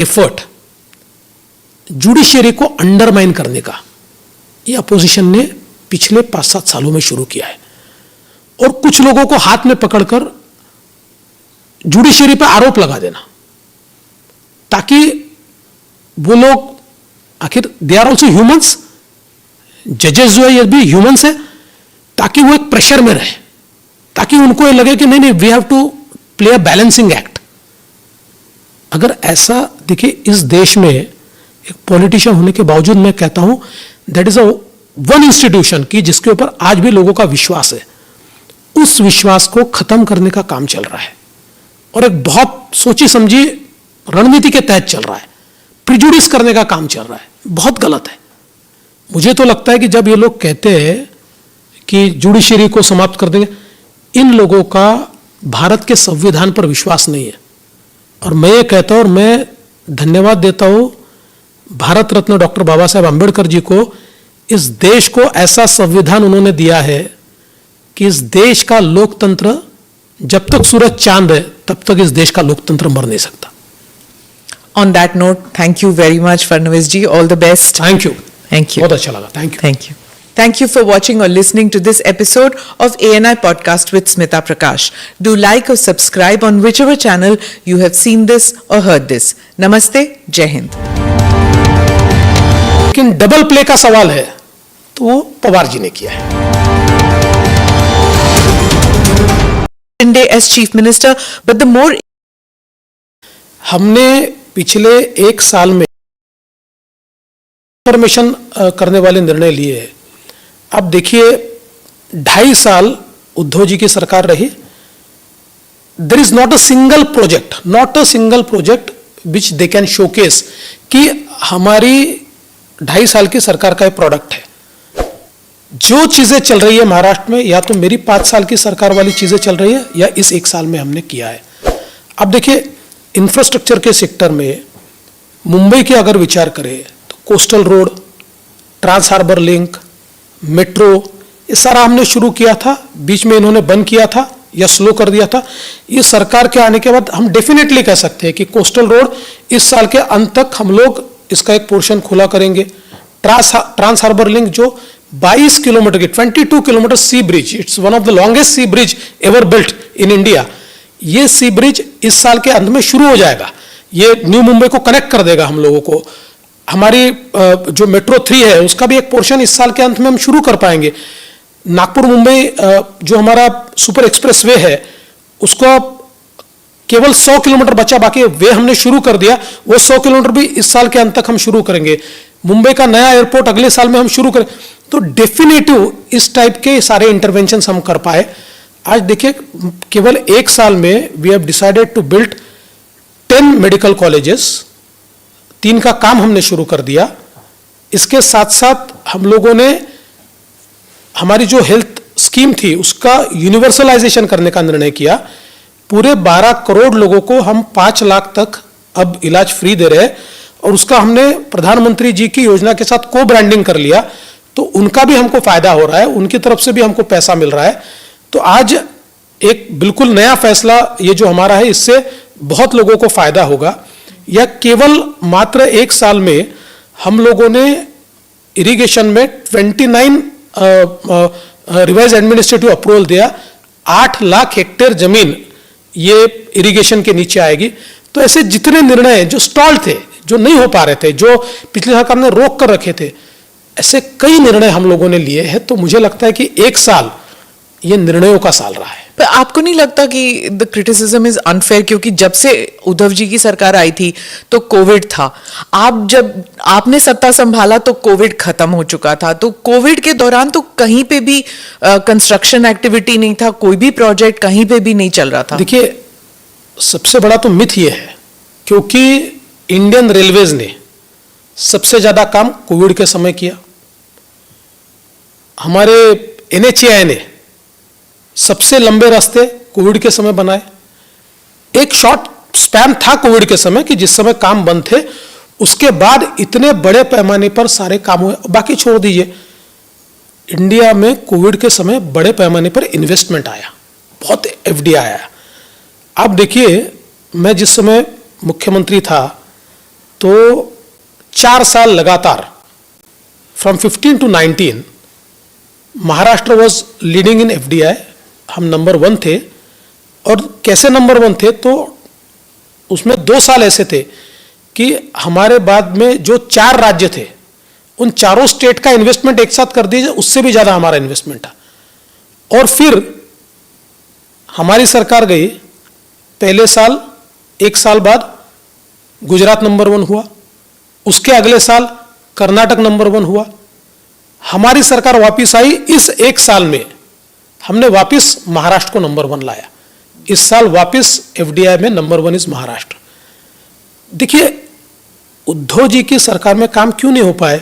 Effort judiciary को undermine करने का ये अपोजिशन ने पिछले 5-7 सालों में शुरू किया है, और कुछ लोगों को हाथ में पकड़कर जुडिशरी पर आरोप लगा देना, ताकि वो लोग, आखिर दे आर ऑल्सो ह्यूमंस, जजेस जो है ये भी ह्यूमंस है, ताकि वो एक प्रेशर में रहे, ताकि उनको ये लगे कि नहीं नहीं we have to play a balancing act. अगर ऐसा देखिए, इस देश में एक पॉलिटिशियन होने के बावजूद मैं कहता हूं that is a one institution की जिसके ऊपर आज भी लोगों का विश्वास है, उस विश्वास को खत्म करने का काम चल रहा है, और एक बहुत सोची समझी रणनीति के तहत चल रहा है, प्रिजुडिस करने का काम चल रहा है, बहुत गलत है। मुझे तो लगता है कि जब ये लोग कहते हैं कि जुडिशरी को समाप्त कर देंगे, इन लोगों का भारत के संविधान पर विश्वास नहीं है। और मैं ये कहता हूं और मैं धन्यवाद देता हूं भारत रत्न डॉक्टर बाबा साहेब आंबेडकर जी को, इस देश को ऐसा संविधान उन्होंने दिया है कि इस देश का लोकतंत्र, जब तक सूरज चांद है तब तक इस देश का लोकतंत्र मर नहीं सकता। On that note, thank you very much, Fadnavis ji. All the best. Thank you, Thank you. बहुत अच्छा लगा, thank you. Thank you. Thank you for watching or listening to this episode of ANI Podcast with Smita Prakash. Do like or subscribe on whichever channel you have seen this or heard this. Namaste, Jai Hind. लेकिन double play का सवाल है तो वो पवार जी ने किया है। Shinde as Chief Minister, but the more हमने पिछले 1 साल में ट्रांसफॉर्मेशन करने वाले निर्णय लिए हैं। अब देखिए, 2.5 साल उद्धव जी की सरकार रही, there is not a single project which they can showcase कि हमारी 2.5 साल की सरकार का एक प्रोडक्ट है। जो चीजें चल रही है महाराष्ट्र में, या तो मेरी 5 साल की सरकार वाली चीजें चल रही है, या इस 1 साल में हमने किया है। अब देखिए, इंफ्रास्ट्रक्चर के सेक्टर में मुंबई के अगर विचार करें तो coastal road, trans harbour link, metro, ये सारा हमने शुरू किया था, बीच में इन्होंने बंद किया था या स्लो कर दिया था। ये सरकार के आने के बाद हम डेफिनेटली कह सकते हैं कि कोस्टल रोड इस साल के अंत तक हम लोग इसका एक पोर्शन खुला करेंगे। ट्रांस हार्बर लिंक जो 22 किलोमीटर की 22 kilometre sea bridge, it's one of the longest sea bridge ever built in India, ये सी ब्रिज इस साल के अंत में शुरू हो जाएगा। ये न्यू मुंबई को कनेक्ट कर देगा हम लोगों को। हमारी जो मेट्रो 3 है उसका भी एक पोर्शन इस साल के अंत में हम शुरू कर पाएंगे। नागपुर मुंबई जो हमारा सुपर एक्सप्रेस वे है उसको केवल 100 किलोमीटर बचा, बाकी वे हमने शुरू कर दिया, वो 100 किलोमीटर भी इस साल के अंत तक हम शुरू करेंगे। मुंबई का नया एयरपोर्ट अगले साल में हम शुरू करें। तो डेफिनेटिव इस टाइप के सारे इंटरवेंशन हम कर पाए। आज देखिए, केवल 1 साल में we have decided to build 10 medical colleges, 3 का काम हमने शुरू कर दिया। इसके साथ साथ हम लोगों ने हमारी जो हेल्थ स्कीम थी उसका यूनिवर्सलाइजेशन करने का निर्णय किया। पूरे 12 करोड़ लोगों को हम 5 लाख तक अब इलाज फ्री दे रहे हैं, और उसका हमने प्रधानमंत्री जी की योजना के साथ को ब्रांडिंग कर लिया, तो उनका भी हमको फायदा हो रहा है, उनकी तरफ से भी हमको पैसा मिल रहा है। तो आज एक बिल्कुल नया फैसला ये जो हमारा है, इससे बहुत लोगों को फायदा होगा। यह केवल मात्र 1 साल में हम लोगों ने इरिगेशन में 29 रिवाइज एडमिनिस्ट्रेटिव अप्रूवल दिया। 8 लाख हेक्टेयर जमीन ये इरिगेशन के नीचे आएगी। तो ऐसे जितने निर्णय जो स्टॉल थे, जो नहीं हो पा रहे थे, जो पिछले सरकार ने रोक कर रखे थे, ऐसे कई निर्णय हम लोगों ने लिए हैं। तो मुझे लगता है कि 1 साल ये निर्णयों का साल रहा है। पर आपको नहीं लगता कि द क्रिटिसिज्म इज अनफेयर, क्योंकि जब से उद्धव जी की सरकार आई थी तो कोविड था, जब आपने सत्ता संभाला तो कोविड खत्म हो चुका था, तो कोविड के दौरान तो कहीं पे भी कंस्ट्रक्शन एक्टिविटी नहीं था, कोई भी प्रोजेक्ट कहीं पे भी नहीं चल रहा था। देखिए, सबसे बड़ा तो मिथ ये है क्योंकि इंडियन रेलवेज ने सबसे ज्यादा काम कोविड के समय किया, हमारे NHAI ने सबसे लंबे रास्ते कोविड के समय बनाए। एक शॉर्ट स्पैन था कोविड के समय कि जिस समय काम बंद थे, उसके बाद इतने बड़े पैमाने पर सारे काम हुए। बाकी छोड़ दीजिए, इंडिया में कोविड के समय बड़े पैमाने पर इन्वेस्टमेंट आया, बहुत FDI आया। आप देखिए, मैं जिस समय मुख्यमंत्री था तो 4 साल लगातार from 15 to 19 Maharashtra was leading in FDI, हम नंबर 1 थे। और कैसे नंबर 1 थे, तो उसमें 2 साल ऐसे थे कि हमारे बाद में जो 4 राज्य थे उन चारों स्टेट का इन्वेस्टमेंट एक साथ कर दीजिए, उससे भी ज्यादा हमारा इन्वेस्टमेंट था। और फिर हमारी सरकार गई, पहले साल 1 साल बाद गुजरात नंबर 1 हुआ, उसके अगले साल कर्नाटक नंबर 1 हुआ। हमारी सरकार वापिस आई, इस 1 साल में हमने वापिस महाराष्ट्र को नंबर 1 लाया। इस साल वापिस एफडीआई में नंबर 1 इज महाराष्ट्र। देखिए, उद्धव जी की सरकार में काम क्यों नहीं हो पाए?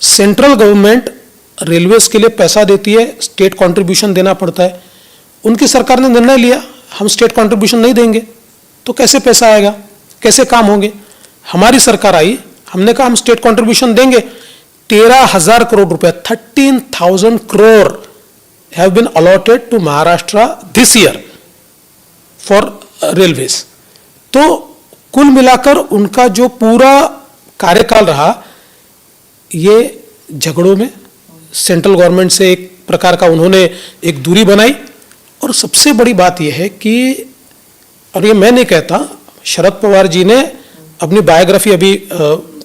सेंट्रल गवर्नमेंट रेलवेज के लिए पैसा देती है, स्टेट कंट्रीब्यूशन देना पड़ता है। उनकी सरकार ने निर्णय लिया हम स्टेट कंट्रीब्यूशन नहीं देंगे, तो कैसे पैसा आएगा, कैसे काम होंगे? हमारी सरकार आई, हमने कहा हम स्टेट कंट्रीब्यूशन देंगे। 13,000 करोड़ रुपए, 13,000 crore have been allotted to Maharashtra this year for railways. तो कुल मिलाकर उनका जो पूरा कार्यकाल रहा, ये झगड़ों में सेंट्रल गवर्नमेंट से एक प्रकार का उन्होंने एक दूरी बनाई। और सबसे बड़ी बात यह है कि, और ये मैं नहीं कहता, शरद पवार जी ने अपनी बायोग्राफी अभी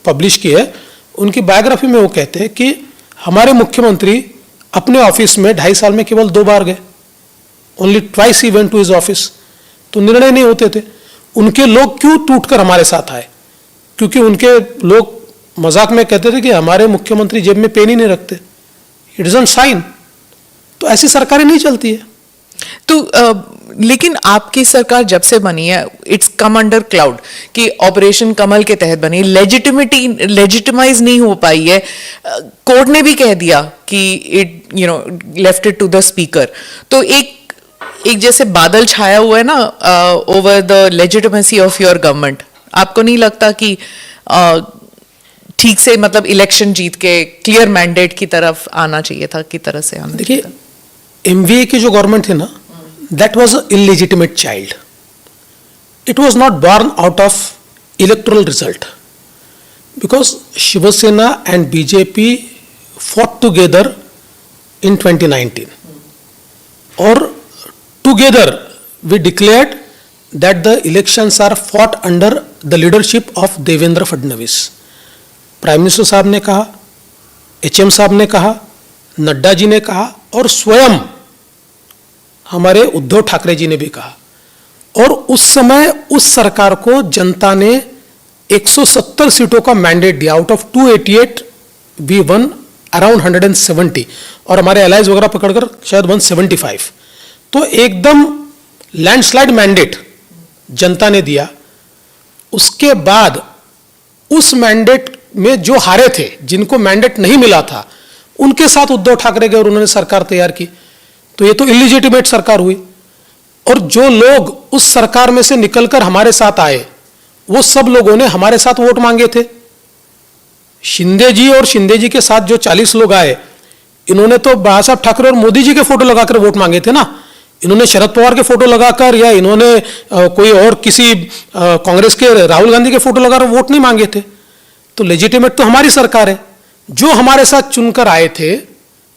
पब्लिश की है, उनकी बायोग्राफी में वो कहते हैं कि हमारे मुख्यमंत्री अपने ऑफिस में 2.5 साल में केवल 2 बार गए, only twice he went to his office. तो निर्णय नहीं होते थे। उनके लोग क्यों टूटकर हमारे साथ आए? क्योंकि उनके लोग मजाक में कहते थे कि हमारे मुख्यमंत्री जेब में पेन ही नहीं रखते, इट इज साइन। तो ऐसी सरकारें नहीं चलती है। तो लेकिन आपकी सरकार जब से बनी है, इट्स कम अंडर क्लाउड कि ऑपरेशन कमल के तहत बनी, लेजिटिमाइज नहीं हो पाई है। कोर्ट ने भी कह दिया कि it left it to the speaker. तो एक जैसे बादल छाया हुआ है ना over the legitimacy of your government. आपको नहीं लगता कि ठीक से मतलब इलेक्शन जीत के क्लियर मैंडेट की तरफ आना चाहिए था, की तरह से आना? देखिए, एमवीए की जो गवर्नमेंट है ना, that was an illegitimate child. It was not born out of electoral result, because Shiva Sena and BJP fought together in 2019, or together we declared that the elections are fought under the leadership of Devendra Fadnavis. Prime minister साहब ने कहा, HM साहब ने कहा, नड्डा जी ने कहा, और स्वयं हमारे उद्धव ठाकरे जी ने भी कहा। और उस समय उस सरकार को जनता ने 170 सीटों का मैंडेट दिया। Out of 288 we won around 170, और हमारे एलाइज वगैरह पकड़कर शायद 175। तो एकदम लैंडस्लाइड मैंडेट जनता ने दिया। उसके बाद उस मैंडेट में जो हारे थे, जिनको मैंडेट नहीं मिला था, उनके साथ उद्धव ठाकरे गए और उन्होंने सरकार तैयार की। तो ये तो इलीजिटिमेट सरकार हुई। और जो लोग उस सरकार में से निकलकर हमारे साथ आए, वो सब लोगों ने हमारे साथ वोट मांगे थे। शिंदे जी और शिंदे जी के साथ जो 40 लोग आए, इन्होंने तो बाला साहब ठाकरे और मोदी जी के फोटो लगाकर वोट मांगे थे ना। इन्होंने शरद पवार के फोटो लगाकर, या इन्होंने कोई और किसी कांग्रेस के राहुल गांधी के फोटो लगाकर वोट नहीं मांगे थे। तो लेजिटिमेट तो हमारी सरकार है। जो हमारे साथ चुनकर आए थे,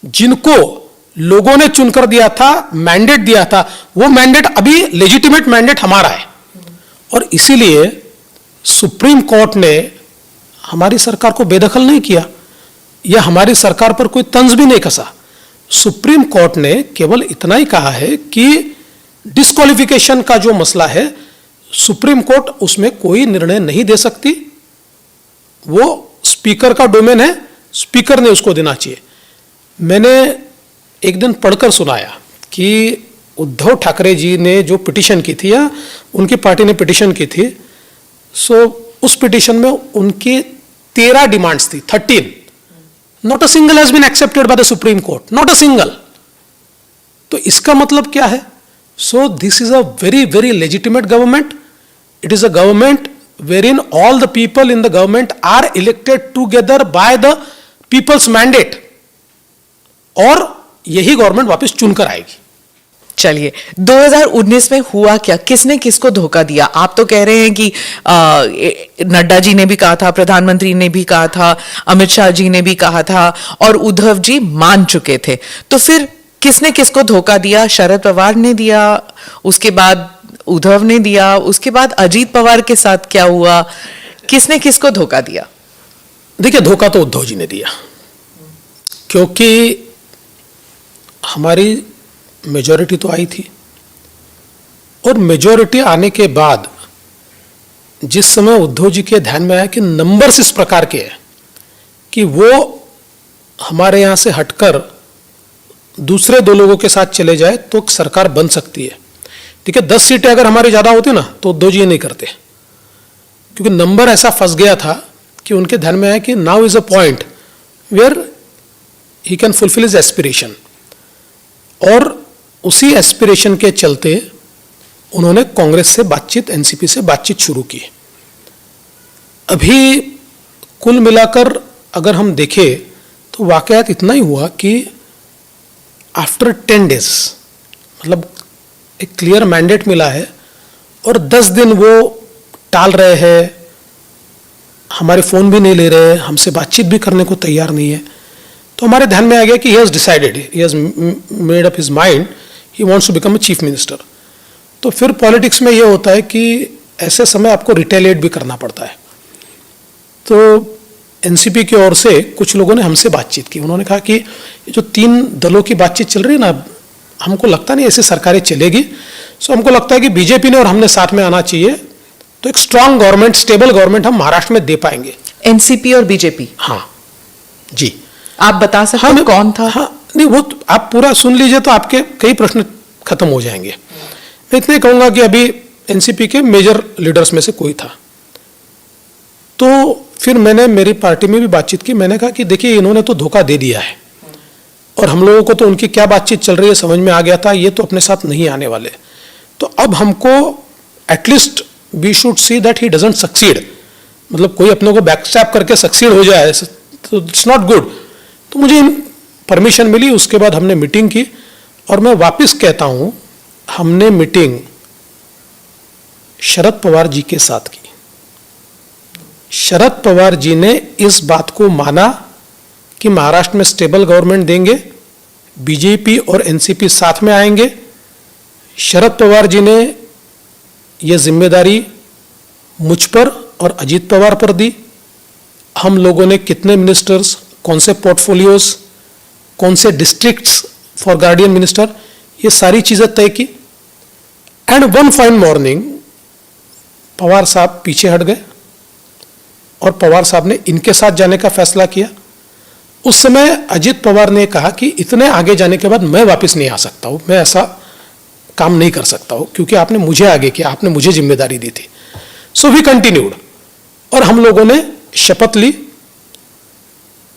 जिनको लोगों ने चुनकर दिया था, मैंडेट दिया था, वो मैंडेट अभी लेजिटिमेट मैंडेट हमारा है। और इसीलिए सुप्रीम कोर्ट ने हमारी सरकार को बेदखल नहीं किया, या हमारी सरकार पर कोई तंज भी नहीं कसा। सुप्रीम कोर्ट ने केवल इतना ही कहा है कि डिस्क्वालिफिकेशन का जो मसला है, सुप्रीम कोर्ट उसमें कोई निर्णय नहीं दे सकती, वो स्पीकर का डोमेन है, स्पीकर ने उसको देना चाहिए। मैंने एक दिन पढ़कर सुनाया कि उद्धव ठाकरे जी ने जो पिटीशन की थी, या उनकी पार्टी ने पिटीशन की थी, उस पिटीशन में उनकी 13 डिमांड्स थी, 13। Not a single has been accepted by the supreme court, not a single. तो इसका मतलब क्या है? So this is a very very legitimate government. It is a government wherein all the people in the government are elected together by the people's mandate, और यही government वापस चुनकर आएगी। चलिए, 2019 में हुआ क्या? किसने किसको धोखा दिया? आप तो कह रहे हैं कि नड्डा जी ने भी कहा था, प्रधानमंत्री ने भी कहा था, अमित शाह जी ने भी कहा था और उद्धव जी मान चुके थे। तो फिर किसने किसको धोखा दिया? शरद पवार ने दिया, उसके बाद उद्धव ने दिया, उसके बाद अजीत पवार के साथ क्या हुआ? किसने किसको धोखा दिया? देखिए, धोखा तो उद्धव जी ने दिया, क्योंकि हमारी मेजॉरिटी तो आई थी, और मेजॉरिटी आने के बाद जिस समय उद्धव जी के ध्यान में आया कि नंबर्स इस प्रकार के हैं कि वो हमारे यहाँ से हटकर दूसरे दो लोगों के साथ चले जाए तो सरकार बन सकती है। ठीक है, 10 सीटें अगर हमारी ज़्यादा होती ना तो उद्धव जी ये नहीं करते, क्योंकि नंबर ऐसा फंस गया था कि उनके ध्यान में आया कि now is a point where he can fulfil his aspiration, और उसी एस्पिरेशन के चलते उन्होंने कांग्रेस से बातचीत, एनसीपी से बातचीत शुरू की। अभी कुल मिलाकर अगर हम देखें तो वाकयात इतना ही हुआ कि आफ्टर 10 डेज, मतलब एक क्लियर मैंडेट मिला है और 10 दिन वो टाल रहे हैं, हमारे फ़ोन भी नहीं ले रहे हैं, हमसे बातचीत भी करने को तैयार नहीं है। तो हमारे ध्यान में आ गया कि he has decided, he has made up his mind, he wants to become a chief minister. तो फिर पॉलिटिक्स में ये होता है कि ऐसे समय आपको रिटेलिएट भी करना पड़ता है। तो एनसीपी की ओर से कुछ लोगों ने हमसे बातचीत की, उन्होंने कहा कि जो 3 दलों की बातचीत चल रही है ना, हमको लगता नहीं ऐसी सरकारें चलेगी, सो हमको लगता है कि बीजेपी ने और हमने साथ में आना चाहिए, तो एक स्ट्रांग गवर्नमेंट, स्टेबल गवर्नमेंट हम महाराष्ट्र में दे पाएंगे। एनसीपी और बीजेपी? हाँ जी। आप बता सकते हैं कौन था? हाँ, नहीं वो तो आप पूरा सुन लीजिए तो आपके कई प्रश्न खत्म हो जाएंगे। मैं इतने कहूंगा कि अभी एनसीपी के मेजर लीडर्स में से कोई था। तो फिर मैंने मेरी पार्टी में भी बातचीत की, मैंने कहा कि देखिए इन्होंने तो धोखा दे दिया है, और हम लोगों को तो उनकी क्या बातचीत चल रही है समझ में आ गया था, ये तो अपने साथ नहीं आने वाले। तो अब हमको at least we should see that he doesn't succeed, मतलब कोई अपने को बैकस्टैप करके सक्सीड हो जाए तो इट्स नॉट गुड। तो मुझे परमिशन मिली, उसके बाद हमने मीटिंग की, और मैं वापस कहता हूं हमने मीटिंग शरद पवार जी के साथ की। शरद पवार जी ने इस बात को माना कि महाराष्ट्र में स्टेबल गवर्नमेंट देंगे, बीजेपी और एनसीपी साथ में आएंगे। शरद पवार जी ने यह जिम्मेदारी मुझ पर और अजीत पवार पर दी। हम लोगों ने कितने मिनिस्टर्स, कौन से पोर्टफोलियोज, कौन से डिस्ट्रिक्ट्स फॉर गार्डियन मिनिस्टर, ये सारी चीजें तय की। And one fine morning Pawar साहब पीछे हट गए और पवार साहब ने इनके साथ जाने का फैसला किया। उस समय अजीत पवार ने कहा कि इतने आगे जाने के बाद मैं वापस नहीं आ सकता हूं, मैं ऐसा काम नहीं कर सकता हूं, क्योंकि आपने मुझे आगे किया, आपने मुझे जिम्मेदारी दी थी। सो वी कंटिन्यूड, और हम लोगों ने शपथ ली।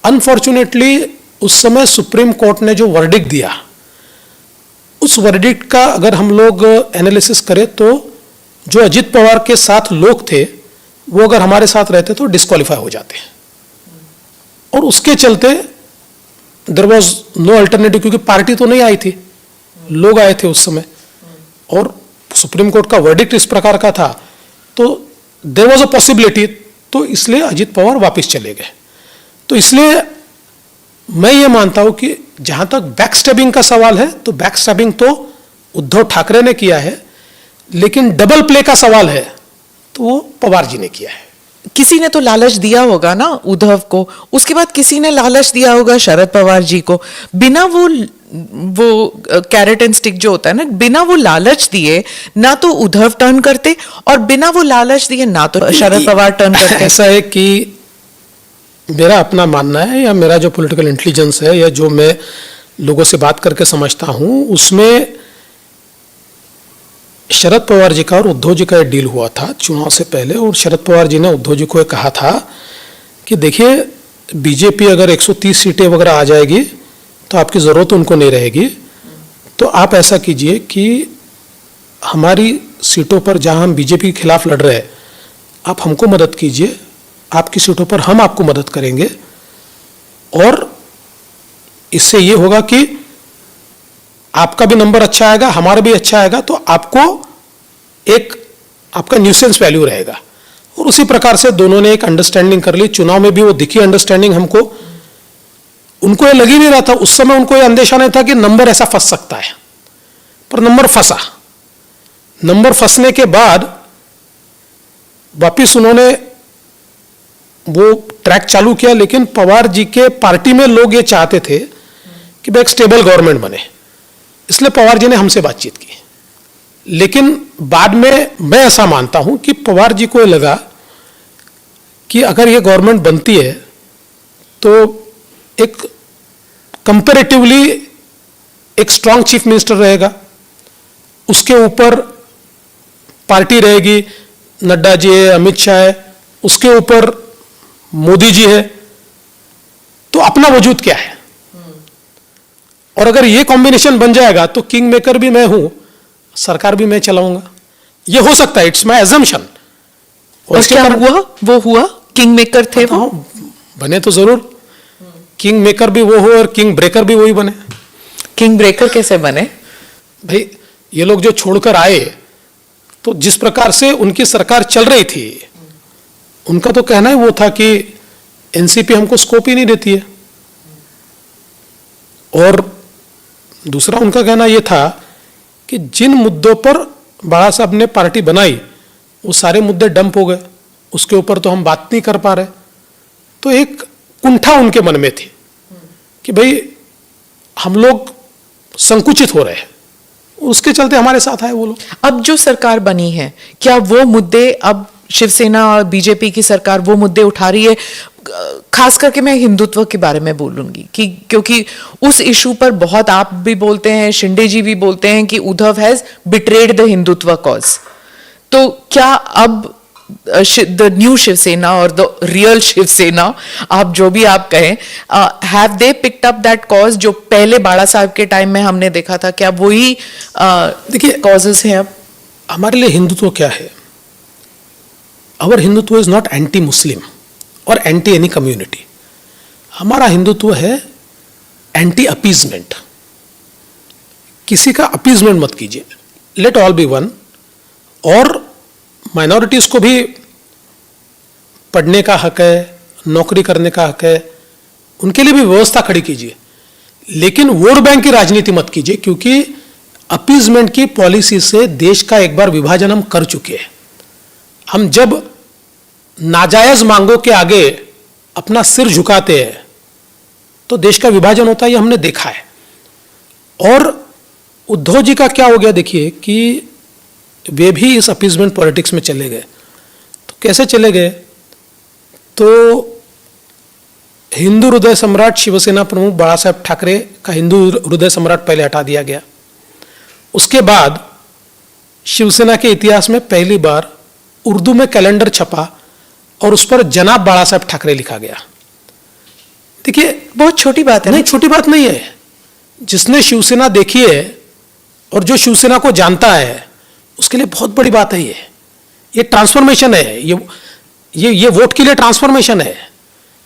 अनफॉर्चुनेटली उस समय सुप्रीम कोर्ट ने जो वर्डिक्ट दिया, उस वर्डिक्ट का अगर हम लोग एनालिसिस करें तो जो अजीत पवार के साथ लोग थे वो अगर हमारे साथ रहते तो डिस्क्वालीफाई हो जाते, और उसके चलते देयर वाज नो अल्टरनेटिव, क्योंकि पार्टी तो नहीं आई थी, लोग आए थे उस समय, और सुप्रीम कोर्ट का वर्डिक्ट इस प्रकार का था, तो देयर वाज अ पॉसिबिलिटी, तो इसलिए अजीत पवार वापस चले गए। तो इसलिए मैं ये मानता हूं कि जहां तक बैकस्टैबिंग का सवाल है तो बैकस्टैबिंग तो उद्धव ठाकरे ने किया है, लेकिन डबल प्ले का सवाल है तो वो पवार जी ने किया है। किसी ने तो लालच दिया होगा ना उद्धव को, उसके बाद किसी ने लालच दिया होगा शरद पवार जी को। बिना वो कैरेट एंड स्टिक जो होता है ना, बिना वो लालच दिए ना तो उद्धव टर्न करते, और बिना वो लालच दिए ना तो शरद पवार टर्न करते। ऐसा है कि मेरा अपना मानना है, या मेरा जो पॉलिटिकल इंटेलिजेंस है, या जो मैं लोगों से बात करके समझता हूं, उसमें शरद पवार जी का और उद्धव जी का एक डील हुआ था चुनाव से पहले, और शरद पवार जी ने उद्धव जी को कहा था कि देखिए बीजेपी अगर 130 सीटें वगैरह आ जाएगी तो आपकी ज़रूरत उनको नहीं रहेगी, तो आप ऐसा कीजिए कि हमारी सीटों पर जहां हम बीजेपी के खिलाफ लड़ रहे हैं आप हमको मदद कीजिए, आपकी सीटों पर हम आपको मदद करेंगे, और इससे ये होगा कि आपका भी नंबर अच्छा आएगा, हमारा भी अच्छा आएगा, तो आपको एक आपका न्यूसेंस वैल्यू रहेगा। और उसी प्रकार से दोनों ने एक अंडरस्टैंडिंग कर ली। चुनाव में भी वो दिखी अंडरस्टैंडिंग हमको। उनको ये लग ही नहीं रहा था उस समय, उनको ये अंदेशा नहीं था कि नंबर ऐसा फंस सकता है, पर नंबर फंसा। नंबर फंसने के बाद वापिस उन्होंने वो ट्रैक चालू किया। लेकिन पवार जी के पार्टी में लोग ये चाहते थे कि भाई एक स्टेबल गवर्नमेंट बने, इसलिए पवार जी ने हमसे बातचीत की। लेकिन बाद में मैं ऐसा मानता हूं कि पवार जी को ये लगा कि अगर ये गवर्नमेंट बनती है तो एक कंपैरेटिवली एक स्ट्रांग चीफ मिनिस्टर रहेगा, उसके ऊपर पार्टी रहेगी, नड्डा जी है, अमित शाह है, उसके ऊपर मोदी जी है, तो अपना वजूद क्या है। और अगर ये कॉम्बिनेशन बन जाएगा तो किंग मेकर भी मैं हूं, सरकार भी मैं चलाऊंगा। ये हो सकता है, इट्स माय अजम्पशन। और क्या हुआ? वो हुआ, किंग मेकर थे वो? बने तो जरूर। किंग मेकर भी वो हो और किंग ब्रेकर भी वही बने। किंग ब्रेकर कैसे बने? भाई ये लोग जो छोड़कर आए, तो जिस प्रकार से उनकी सरकार चल रही थी, उनका तो कहना ही वो था कि एनसीपी हमको स्कोप ही नहीं देती है। और दूसरा उनका कहना यह था कि जिन मुद्दों पर बाला साहब ने पार्टी बनाई वो सारे मुद्दे डंप हो गए, उसके ऊपर तो हम बात नहीं कर पा रहे। तो एक कुंठा उनके मन में थी कि भाई हम लोग संकुचित हो रहे हैं, उसके चलते हमारे साथ आए वो लोग। अब जो सरकार बनी है, क्या वो मुद्दे, अब शिवसेना और बीजेपी की सरकार वो मुद्दे उठा रही है? खास करके मैं हिंदुत्व के बारे में बोलूंगी कि क्योंकि उस इशू पर बहुत आप भी बोलते हैं, शिंदे जी भी बोलते हैं कि Uddhav has betrayed the Hindutva cause. तो क्या अब द न्यू शिवसेना और द रियल शिवसेना, आप जो भी आप कहें, have they picked up that cause जो पहले बाला साहब के टाइम में हमने देखा था? क्या वही देखिए कॉजेस हैं अब? हमारे लिए हिंदुत्व क्या है? Our Hindutva is not anti Muslim और एंटी एनी कम्युनिटी। हमारा हिंदुत्व है एंटी अपीजमेंट। किसी का अपीजमेंट मत कीजिए, लेट ऑल बी वन। और माइनॉरिटीज को भी पढ़ने का हक है, नौकरी करने का हक है, उनके लिए भी व्यवस्था खड़ी कीजिए, लेकिन वोट बैंक की राजनीति मत कीजिए, क्योंकि अपीजमेंट की पॉलिसी से देश का एक बार विभाजन हम कर चुके हैं। हम जब नाजायज मांगों के आगे अपना सिर झुकाते हैं तो देश का विभाजन होता है, ये हमने देखा है। और उद्धव जी का क्या हो गया देखिए कि वे भी इस अपीजमेंट पॉलिटिक्स में चले गए। तो कैसे चले गए? तो हिंदू हृदय सम्राट शिवसेना प्रमुख बाला साहब ठाकरे का हिंदू हृदय सम्राट पहले हटा दिया गया। उसके बाद शिवसेना के इतिहास में पहली बार उर्दू में कैलेंडर छपा और उस पर जनाब बाला साहब ठाकरे लिखा गया। देखिए बहुत छोटी बात है। नहीं, छोटी बात नहीं है। जिसने शिवसेना देखी है और जो शिवसेना को जानता है उसके लिए बहुत बड़ी बात है। ये ट्रांसफॉर्मेशन है, ये वोट के लिए ट्रांसफॉर्मेशन है।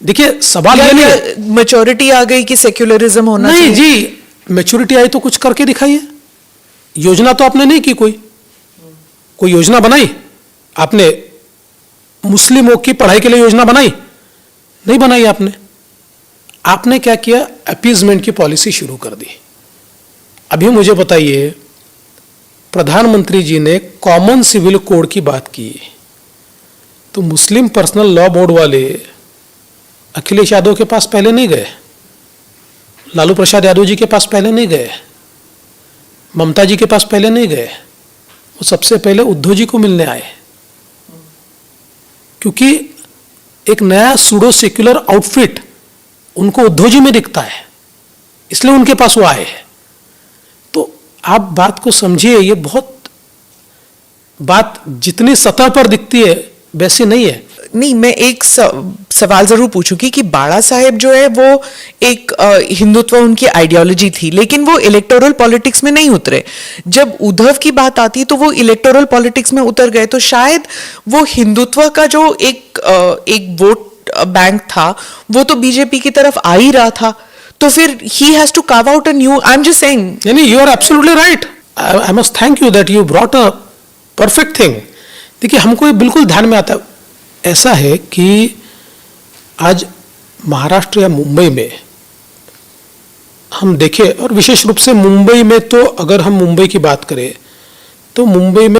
देखिए सवाल ये नहीं मैच्योरिटी आ गई कि सेक्युलरिज्म होना नहीं चाहिए। जी, मैच्योरिटी आई तो कुछ करके दिखाइए। योजना तो आपने नहीं की, कोई योजना बनाई आपने? मुस्लिमों की पढ़ाई के लिए योजना बनाई? नहीं बनाई आपने। आपने क्या किया? अपीजमेंट की पॉलिसी शुरू कर दी। अभी मुझे बताइए, प्रधानमंत्री जी ने कॉमन सिविल कोड की बात की तो मुस्लिम पर्सनल लॉ बोर्ड वाले अखिलेश यादव के पास पहले नहीं गए, लालू प्रसाद यादव जी के पास पहले नहीं गए, ममता जी के पास पहले नहीं गए। वो सबसे पहले उद्धव जी को मिलने आए, क्योंकि एक नया सूडो सेक्युलर आउटफिट उनको उद्धव जी में दिखता है, इसलिए उनके पास वो आए हैं। तो आप बात को समझिए, ये बात जितनी सतह पर दिखती है वैसी नहीं है। नहीं, मैं एक सवाल जरूर पूछूंगी कि बाला साहेब जो है वो एक हिंदुत्व उनकी आइडियोलॉजी थी, लेकिन वो इलेक्टोरल पॉलिटिक्स में नहीं उतरे। जब उद्धव की बात आती तो वो इलेक्टोरल पॉलिटिक्स में उतर गए। तो शायद वो हिंदुत्व का जो एक वोट बैंक था वो तो बीजेपी की तरफ आ ही रहा था। तो फिर he has to carve out a new, I am just saying. यानी you are absolutely right, I must thank you that you brought a perfect thing. देखिए हमको ये बिल्कुल ध्यान में आता है, ऐसा है कि आज महाराष्ट्र या मुंबई में हम देखें, और विशेष रूप से मुंबई में, तो अगर हम मुंबई की बात करें तो मुंबई में